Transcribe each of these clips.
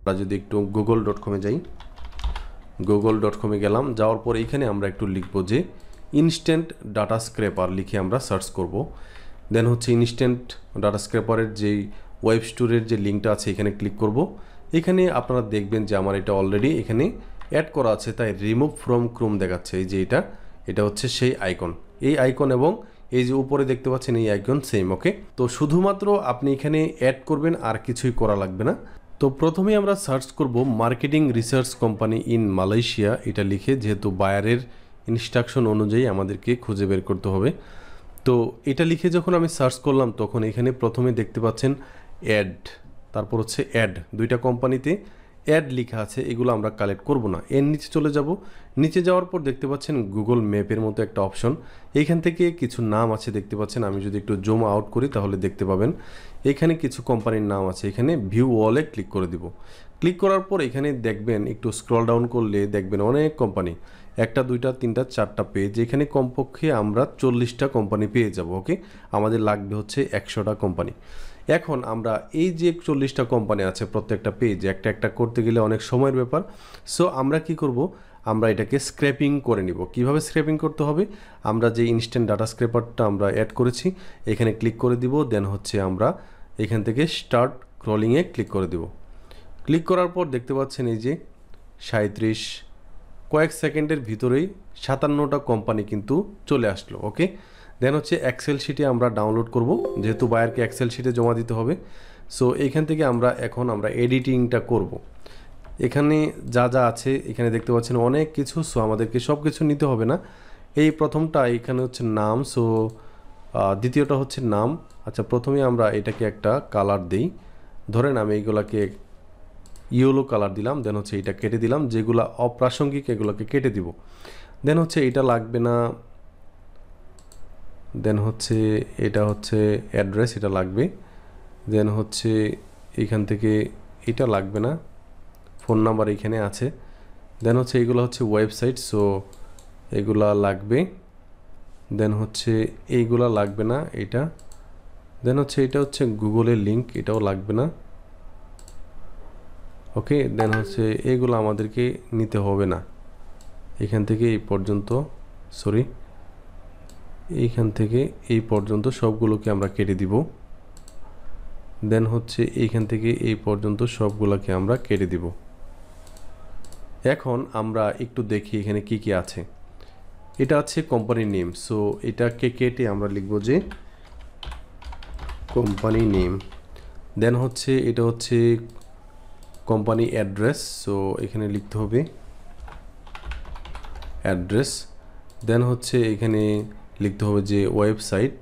আমরা যদি একটু google.com-এ যাই, google.com-এ গেলাম, যাওয়ার পর এইখানে আমরা একটু লিখব যে ইনস্ট্যান্ট ডাটা স্ক্র্যাপার লিখে আমরা সার্চ করব। দেন হচ্ছে ইনস্ট্যান্ট ডাটা স্ক্র্যাপারের যেই ওয়েব স্টোরের যে লিঙ্কটা আছে এখানে ক্লিক করব। এখানে আপনারা দেখবেন যে আমার এটা অলরেডি এখানে অ্যাড করা আছে, তাই রিমুভ ফ্রম ক্রোম দেখাচ্ছে। এই যে এটা হচ্ছে সেই আইকন, এই আইকন এবং এই যে উপরে দেখতে পাচ্ছেন এই আইকন সেম। ওকে, তো শুধুমাত্র আপনি এখানে অ্যাড করবেন, আর কিছুই করা লাগবে না। তো প্রথমে আমরা সার্চ করব marketing research company in Malaysia এটা লিখে, যেহেতু বায়ারের ইনস্ট্রাকশন অনুযায়ী আমাদেরকে খুঁজে বের করতে হবে। তো এটা লিখে যখন আমি সার্চ করলাম তখন এখানে প্রথমে দেখতে পাচ্ছেন অ্যাড, তারপর হচ্ছে অ্যাড, দুইটা কোম্পানিতে অ্যাড লেখা আছে, এগুলো আমরা কালেক্ট করব না। এর নিচে চলে যাব, নিচে যাওয়ার পর দেখতে পাচ্ছেন গুগল ম্যাপের মতো একটা অপশন, এইখান থেকে কিছু নাম আছে দেখতে পাচ্ছেন। আমি যদি একটু জুম আউট করি তাহলে দেখতে পাবেন এখানে কিছু কোম্পানির নাম আছে। এখানে ভিউ ওয়ালে ক্লিক করে দিব। ক্লিক করার পর এখানে দেখবেন একটু স্ক্রল ডাউন করলে দেখবেন অনেক কোম্পানি, একটা দুইটা তিনটা চারটা পেজ, এখানে কমপক্ষে আমরা 40টা কোম্পানি পেয়ে যাব। ওকে, আমাদের লাগবে হচ্ছে 100টা কোম্পানি। এখন আমরা এই যে 40টা কোম্পানি আছে প্রত্যেকটা পেজ একটা একটা করতে গেলে অনেক সময়ের ব্যাপার। সো আমরা কি করব, আমরা এটাকে স্ক্র্যাপিং করে নিব। কিভাবে স্ক্র্যাপিং করতে হবে, আমরা যে ইনস্ট্যান্ট ডাটা স্ক্র্যাপারটা আমরা অ্যাড করেছি এখানে ক্লিক করে দিব। দেন হচ্ছে আমরা এখান থেকে স্টার্ট ক্রলিংয়ে ক্লিক করে দিব। ক্লিক করার পর দেখতে পাচ্ছেন এই যে 37 কয়েক সেকেন্ডের ভিতরেই 57টা কোম্পানি কিন্তু চলে আসলো। ওকে, দেন হচ্ছে এক্সেল শিটে আমরা ডাউনলোড করব, যেহেতু বায়ারকে এক্সেল শিটে জমা দিতে হবে। সো এইখান থেকে আমরা এডিটিংটা করব। এখানে যা যা আছে এখানে দেখতে পাচ্ছেন অনেক কিছু, সো আমাদেরকে সব কিছু নিতে হবে না। এই প্রথমটা এখানে হচ্ছে নাম, সো দ্বিতীয়টা হচ্ছে নাম। আচ্ছা, প্রথমে আমরা এটাকে একটা কালার দিই, ধরেন আমি এইগুলাকে ইয়েলো কালার দিলাম। দেন হচ্ছে এটা কেটে দিলাম, যেগুলা অপ্রাসঙ্গিক এগুলোকে কেটে দিব। দেন হচ্ছে এটা লাগবে না। দেন হচ্ছে এটা হচ্ছে অ্যাড্রেস, এটা লাগবে। দেন হচ্ছে এইখান থেকে এটা লাগবে না, ফোন নাম্বার এইখানে আছে। দেন হচ্ছে এইগুলো হচ্ছে ওয়েবসাইট, সো এগুলা লাগবে। দেন হচ্ছে এইগুলা লাগবে না, এটা। দেন হচ্ছে এটা হচ্ছে গুগলের লিঙ্ক, এটাও লাগবে না। ওকে, দেন হচ্ছে এইগুলো আমাদেরকে নিতে হবে না। এখান থেকে এই পর্যন্ত, সরি, এইখান থেকে এই পর্যন্ত সবগুলোকে আমরা কেটে দিব। দেন হচ্ছে এইখান থেকে এই পর্যন্ত সবগুলোকে আমরা কেটে দিব। এখন আমরা একটু দেখি এখানে কি কি আছে। এটা আছে কোম্পানি নেম, সো এটাকে কেটে আমরা লিখব যে কোম্পানি নেম। দেন হচ্ছে এটা হচ্ছে কোম্পানি অ্যাড্রেস, সো এখানে লিখতে হবে অ্যাড্রেস। দেন হচ্ছে এখানে লিখতে হবে যে ওয়েবসাইট।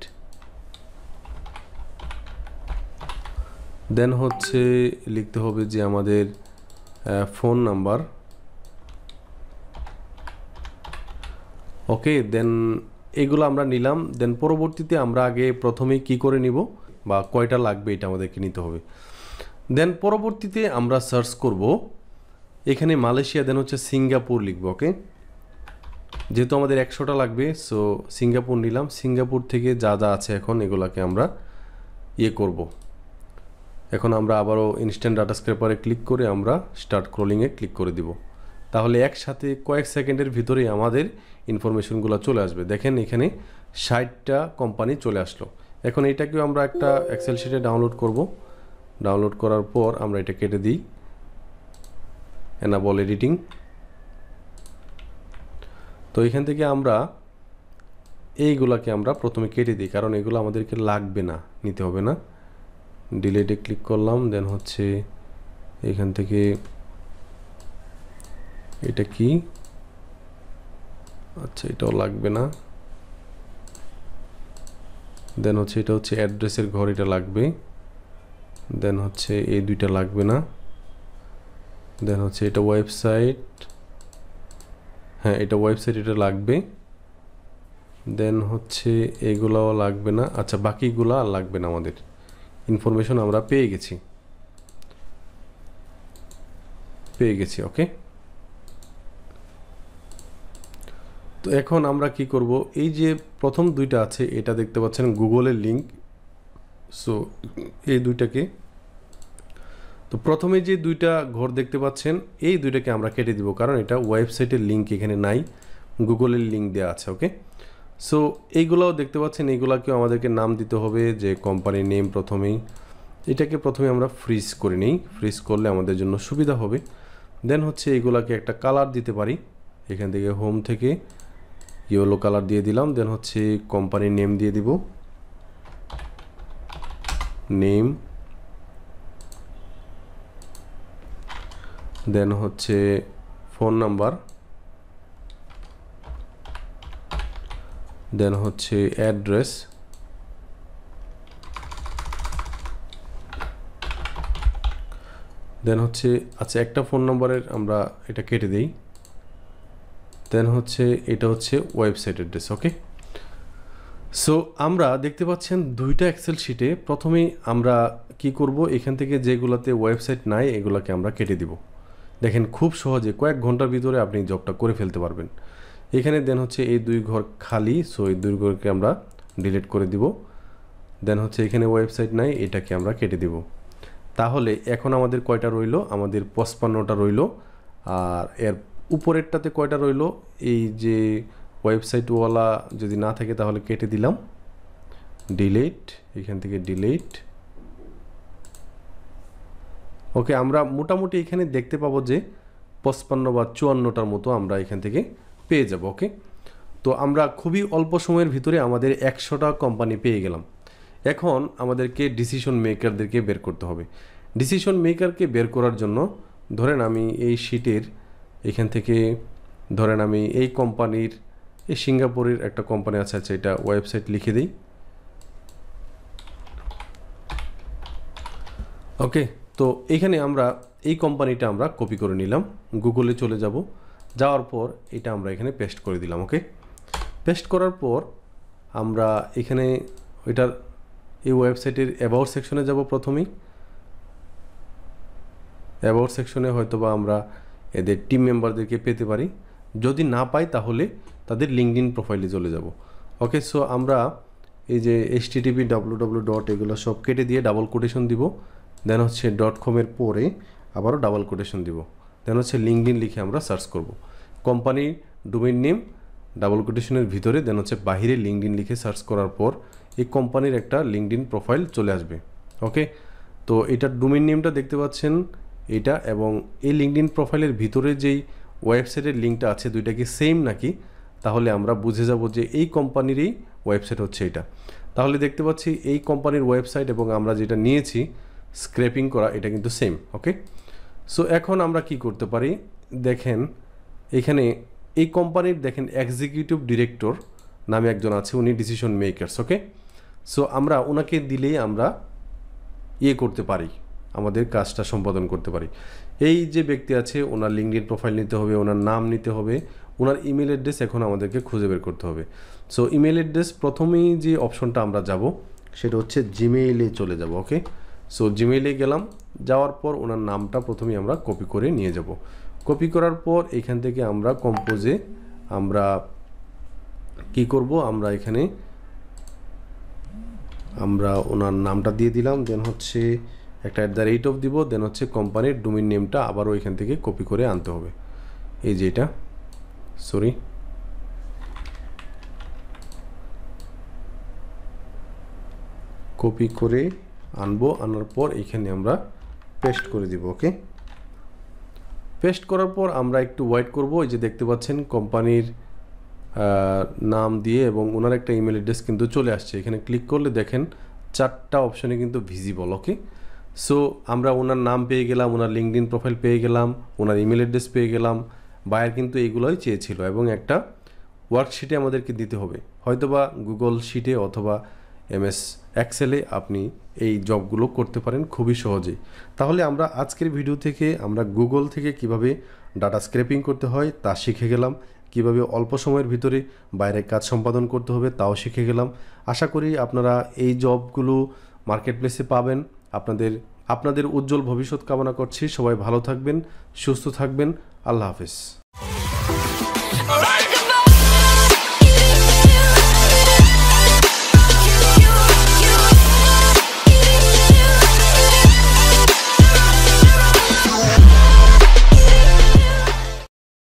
দেন হচ্ছে লিখতে হবে যে আমাদের ফোন নাম্বার। ওকে, দেন এগুলো আমরা নিলাম। দেন পরবর্তীতে আমরা আগে প্রথমে কি করে নিব বা কয়টা লাগবে এটা আমাদেরকে নিতে হবে। দেন পরবর্তীতে আমরা সার্চ করব এখানে মালয়েশিয়া, দেন হচ্ছে সিঙ্গাপুর লিখব। ওকে, যেহেতু আমাদের 100টা লাগবে, সো সিঙ্গাপুর নিলাম। সিঙ্গাপুর থেকে যা যা আছে এখন এগুলাকে আমরা করব। এখন আমরা আবারও ইনস্ট্যান্ট ডাটা স্ক্র্যাপারে ক্লিক করে আমরা স্টার্ট ক্রলিংয়ে ক্লিক করে দিব। তাহলে একসাথে কয়েক সেকেন্ডের ভিতরেই আমাদের ইনফরমেশনগুলো চলে আসবে। দেখেন এখানে 60টা কোম্পানি চলে আসলো। এখন এটাকেও আমরা একটা এক্সেল শিটে ডাউনলোড করব। ডাউনলোড করার পর আমরা এটা কেটে দিই, এনাবল এডিটিং। তো এখান থেকে আমরা এইগুলাকে আমরা প্রথমে কেটে দিই, কারণ এগুলো আমাদেরকে লাগবে না, নিতে হবে না। ডিলিটে ক্লিক করলাম। দেন হচ্ছে এখান থেকে এটা কি, আচ্ছা এটাও লাগবে না। দেন হচ্ছে এটা হচ্ছে অ্যাড্রেসের ঘর, এটা লাগবে। দেন হচ্ছে এই দুইটা লাগবে না। দেন হচ্ছে এটা ওয়েবসাইট, হ্যাঁ এটা ওয়েবসাইট, এটা লাগবে। দেন হচ্ছে এগুলাও লাগবে না। আচ্ছা, বাকিগুলো আর লাগবে না, আমাদের ইনফরমেশন আমরা পেয়ে গেছি। ওকে, তো এখন আমরা কি করব, এই যে প্রথম দুইটা আছে এটা দেখতে পাচ্ছেন গুগলের লিঙ্ক, সো এই দুইটাকে তো প্রথমে যে দুইটা ঘর দেখতে পাচ্ছেন এই দুইটাকে আমরা কেটে দিব, কারণ এটা ওয়েবসাইটের লিঙ্ক এখানে নাই, গুগলের লিঙ্ক দেওয়া আছে। ওকে, সো এইগুলোও দেখতে পাচ্ছেন, এইগুলাকেও আমাদেরকে নাম দিতে হবে, যে কোম্পানির নেম প্রথমেই। এটাকে প্রথমে আমরা ফ্রিজ করে নিই, ফ্রিজ করলে আমাদের জন্য সুবিধা হবে। দেন হচ্ছে এইগুলাকে একটা কালার দিতে পারি, এখান থেকে হোম থেকে ইয়েলো কালার দিয়ে দিলাম। দেন হচ্ছে কোম্পানির নেম দিয়ে দিব, নেম। দেন হচ্ছে ফোন নাম্বার, দেন হচ্ছে অ্যাড্রেস, দেন হচ্ছে আচ্ছা একটা ফোন নাম্বারের আমরা এটা কেটে দিই। দেন হচ্ছে এটা হচ্ছে ওয়েবসাইট অ্যাড্রেস। ওকে, সো আমরা দেখতে পাচ্ছেন দুইটা এক্সেল শিটে প্রথমেই আমরা কি করব, এখান থেকে যেগুলোতে ওয়েবসাইট নাই এগুলোকে আমরা কেটে দিব। দেখেন খুব সহজে কয়েক ঘন্টার ভিতরে আপনি জবটা করে ফেলতে পারবেন। এখানে দেন হচ্ছে এই দুই ঘর খালি, সো এই দুই ঘরকে আমরা ডিলিট করে দিব। দেন হচ্ছে এখানে ওয়েবসাইট নাই, এটাকে আমরা কেটে দিব। তাহলে এখন আমাদের কয়টা রইল, আমাদের 55টা রইল। আর এর উপরেরটাতে কয়টা রইল, এই যে ওয়েবসাইটওয়ালা যদি না থাকে তাহলে কেটে দিলাম, ডিলিট, এখান থেকে ডিলিট। ওকে, আমরা মোটামুটি এখানে দেখতে পাবো যে 55 বা 54টার মতো আমরা এখান থেকে পেয়ে যাব। ওকে, তো আমরা খুবই অল্প সময়ের ভিতরে আমাদের 100টা কোম্পানি পেয়ে গেলাম। এখন আমাদেরকে ডিসিশন মেকারদেরকে বের করতে হবে। ডিসিশন মেকারকে বের করার জন্য ধরেন আমি এই শিটের এখান থেকে ধরেন আমি এই কোম্পানির, এই সিঙ্গাপুরের একটা কোম্পানি আছে, আচ্ছা এটা ওয়েবসাইট লিখে দিই। ওকে, তো এখানে আমরা এই কোম্পানিটা আমরা কপি করে নিলাম, গুগলে চলে যাব, যাওয়ার পর এটা আমরা এখানে পেস্ট করে দিলাম। ওকে, পেস্ট করার পর আমরা এখানে ওইটার এই ওয়েবসাইটের অ্যাবাউট সেকশনে যাব। প্রথমেই অ্যাবাউট সেকশনে হয়তোবা আমরা এদের টিম মেম্বারদেরকে পেতে পারি, যদি না পাই তাহলে তাদের লিঙ্কডইন প্রোফাইলে চলে যাব। ওকে, সো আমরা এই যে http www. এগুলো সব কেটে দিয়ে ডাবল কোটেশন দিব। দেন হচ্ছে .com এর পরে আবারও ডাবল কোটেশন দিব। দেন হচ্ছে লিঙ্কডইন লিখে আমরা সার্চ করব। কোম্পানি ডোমেইন নেম ডাবল কোটেশনের ভিতরে, দেন হচ্ছে বাহিরে লিঙ্কডইন লিখে সার্চ করার পর এই কোম্পানির একটা লিঙ্কডইন প্রোফাইল চলে আসবে। ওকে, তো এটার ডোমেইন নেমটা দেখতে পাচ্ছেন এটা, এবং এই লিঙ্কডইন প্রোফাইলের ভিতরে যেই ওয়েবসাইটের লিঙ্কটা আছে দুইটা কি সেম নাকি, তাহলে আমরা বুঝে যাব যে এই কোম্পানিরই ওয়েবসাইট হচ্ছে এটা। তাহলে দেখতে পাচ্ছি এই কোম্পানির ওয়েবসাইট এবং আমরা যেটা নিয়েছি স্ক্র্যাপিং করা, এটা কিন্তু সেম। ওকে, সো এখন আমরা কি করতে পারি, দেখেন এখানে এই কোম্পানির দেখেন এক্সিকিউটিভ ডিরেক্টর নামে একজন আছে, উনি ডিসিশন মেকারস। ওকে, সো আমরা ওনাকে দিলেই আমরা করতে পারি, আমাদের কাজটা সম্পাদন করতে পারি। এই যে ব্যক্তি আছে ওনার লিঙ্কডইন প্রোফাইল নিতে হবে, ওনার নাম নিতে হবে, ওনার ইমেল অ্যাড্রেস এখন আমাদেরকে খুঁজে বের করতে হবে। সো ইমেল অ্যাড্রেস প্রথমেই যে অপশনটা আমরা যাব সেটা হচ্ছে জিমেইলে চলে যাব। ওকে, সো জিমেইলে গেলাম, যাওয়ার পর ওনার নামটা প্রথমেই আমরা কপি করে নিয়ে যাব। কপি করার পর এখান থেকে আমরা কম্পোজে আমরা কি করব, আমরা এখানে আমরা ওনার নামটা দিয়ে দিলাম। দেন হচ্ছে একটা @ দিব। দেন হচ্ছে কোম্পানির ডোমেইন নেমটা আবারও এখান থেকে কপি করে আনতে হবে, এই যে এটা, সরি কপি করে আনবো, আনার পর এখানে আমরা পেস্ট করে দিব। ওকে, পেস্ট করার পর আমরা একটু ওয়েট করব। এই যে দেখতে পাচ্ছেন কোম্পানির নাম দিয়ে এবং ওনার একটা ইমেল অ্যাড্রেস কিন্তু চলে আসছে। এখানে ক্লিক করলে দেখেন 4টা অপশনে কিন্তু ভিজিবল। ওকে, সো আমরা ওনার নাম পেয়ে গেলাম, ওনার লিঙ্কডইন প্রোফাইল পেয়ে গেলাম, ওনার ইমেল অ্যাড্রেস পেয়ে গেলাম। বায়ার কিন্তু এইগুলোই চেয়েছিল এবং একটা ওয়ার্কশিটে আমাদেরকে দিতে হবে, হয়তোবা গুগল শিটে অথবা MS এক্সেলে আপনি এই জবগুলো করতে পারেন খুবই সহজেই। তাহলে আমরা আজকের ভিডিও থেকে আমরা গুগল থেকে কিভাবে ডাটা স্ক্র্যাপিং করতে হয় তা শিখে গেলাম, কিভাবে অল্প সময়ের ভিতরে বাইরের কাজ সম্পাদন করতে হবে তাও শিখে গেলাম। আশা করি আপনারা এই জবগুলো মার্কেট প্লেসে পাবেন। আপনাদের উজ্জ্বল ভবিষ্যৎ কামনা করছি। সবাই ভালো থাকবেন, সুস্থ থাকবেন। আল্লাহ হাফেজ।